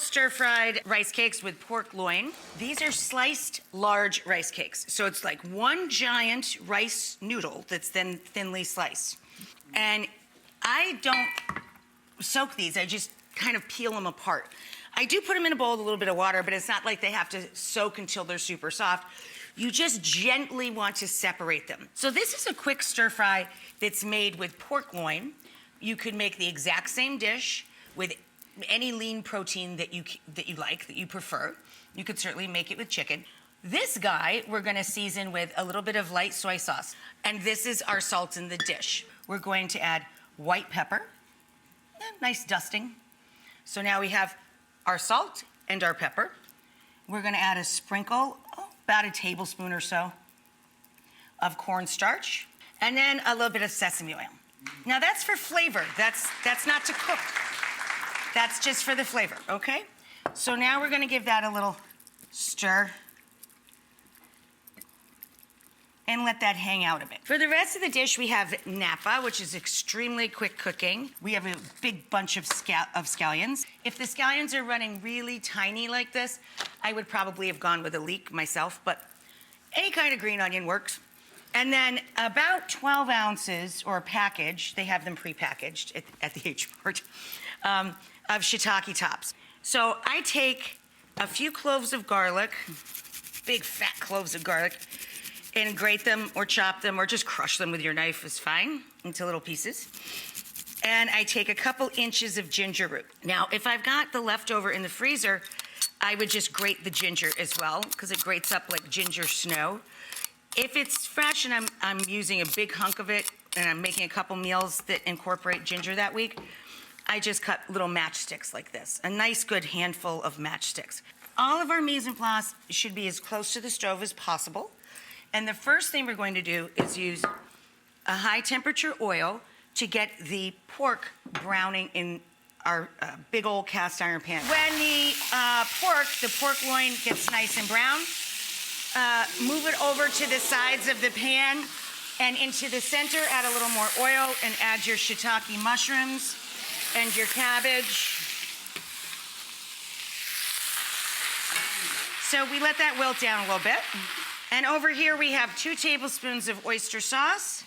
Stir-fried rice cakes with pork loin. These are sliced large rice cakes. So it's like one giant rice noodle that's then thinly sliced. And I don't soak these, I just kind of peel them apart. I do put them in a bowl with a little bit of water, but it's not like they have to soak until they're super soft. You just gently want to separate them. So this is a quick stir fry that's made with pork loin. You could make the exact same dish with any lean protein that you like, that you prefer. You could certainly make it with chicken. This guy, we're gonna season with a little bit of light soy sauce. And this is our salt in the dish. We're going to add white pepper, nice dusting. So now we have our salt and our pepper. We're gonna add a sprinkle, about a tablespoon or so, of cornstarch, and then a little bit of sesame oil. Now that's for flavor, that's not to cook. That's just for the flavor, okay? So now we're gonna give that a little stir and let that hang out a bit. For the rest of the dish, we have Napa, which is extremely quick cooking. We have a big bunch of scallions. If the scallions are running really tiny like this, I would probably have gone with a leek myself, but any kind of green onion works. And then about 12 ounces, or a package, they have them prepackaged at the H Mart, of shiitake tops. So I take a few cloves of garlic, big fat cloves of garlic, and grate them or chop them or just crush them with your knife is fine into little pieces. And I take a couple inches of ginger root. Now, if I've got the leftover in the freezer, I would just grate the ginger as well because it grates up like ginger snow. If it's fresh and I'm using a big hunk of it and I'm making a couple meals that incorporate ginger that week, I just cut little matchsticks like this, a nice good handful of matchsticks. All of our mise en place should be as close to the stove as possible. And the first thing we're going to do is use a high temperature oil to get the pork browning in our big old cast iron pan. When the pork loin gets nice and brown, move it over to the sides of the pan and into the center, add a little more oil and add your shiitake mushrooms and your cabbage. So we let that wilt down a little bit. And over here we have 2 tablespoons of oyster sauce.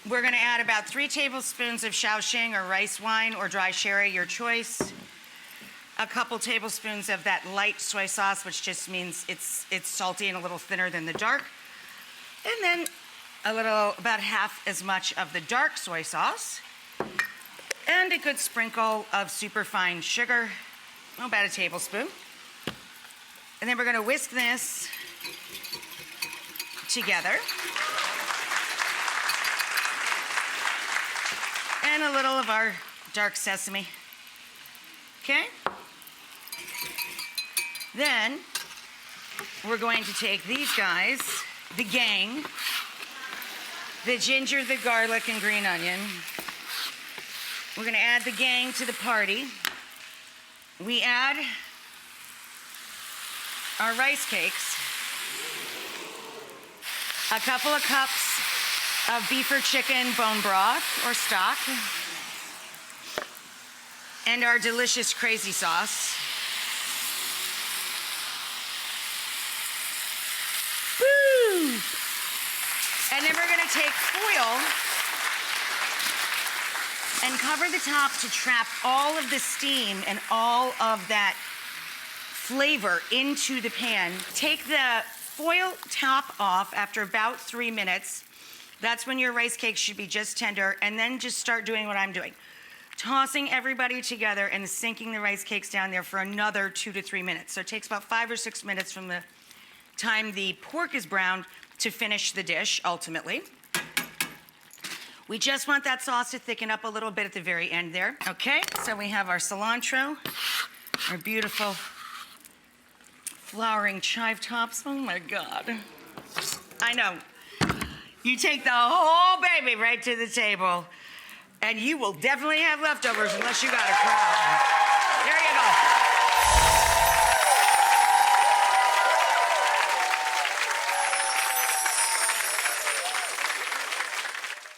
We're gonna add about 3 tablespoons of Shaoxing or rice wine or dry sherry, your choice. A couple tablespoons of that light soy sauce, which just means it's salty and a little thinner than the dark. And then about half as much of the dark soy sauce. And a good sprinkle of superfine sugar, about a tablespoon. And then we're gonna whisk this together. And a little of our dark sesame. Okay? Then we're going to take these guys, the gang, the ginger, the garlic, and green onion. We're gonna add the gang to the party. We add our rice cakes, a couple of cups of beef or chicken bone broth or stock, and our delicious crazy sauce. Woo! And then we're gonna take foil and cover the top to trap all of the steam and all of that flavor into the pan. Take the foil top off after about 3 minutes. That's when your rice cakes should be just tender, and then just start doing what I'm doing. Tossing everybody together and sinking the rice cakes down there for another 2 to 3 minutes. So it takes about 5 or 6 minutes from the time the pork is browned to finish the dish, ultimately. We just want that sauce to thicken up a little bit at the very end there. Okay, so we have our cilantro, our beautiful flowering chive tops. Oh my God. I know. You take the whole baby right to the table, and you will definitely have leftovers unless you got a crowd.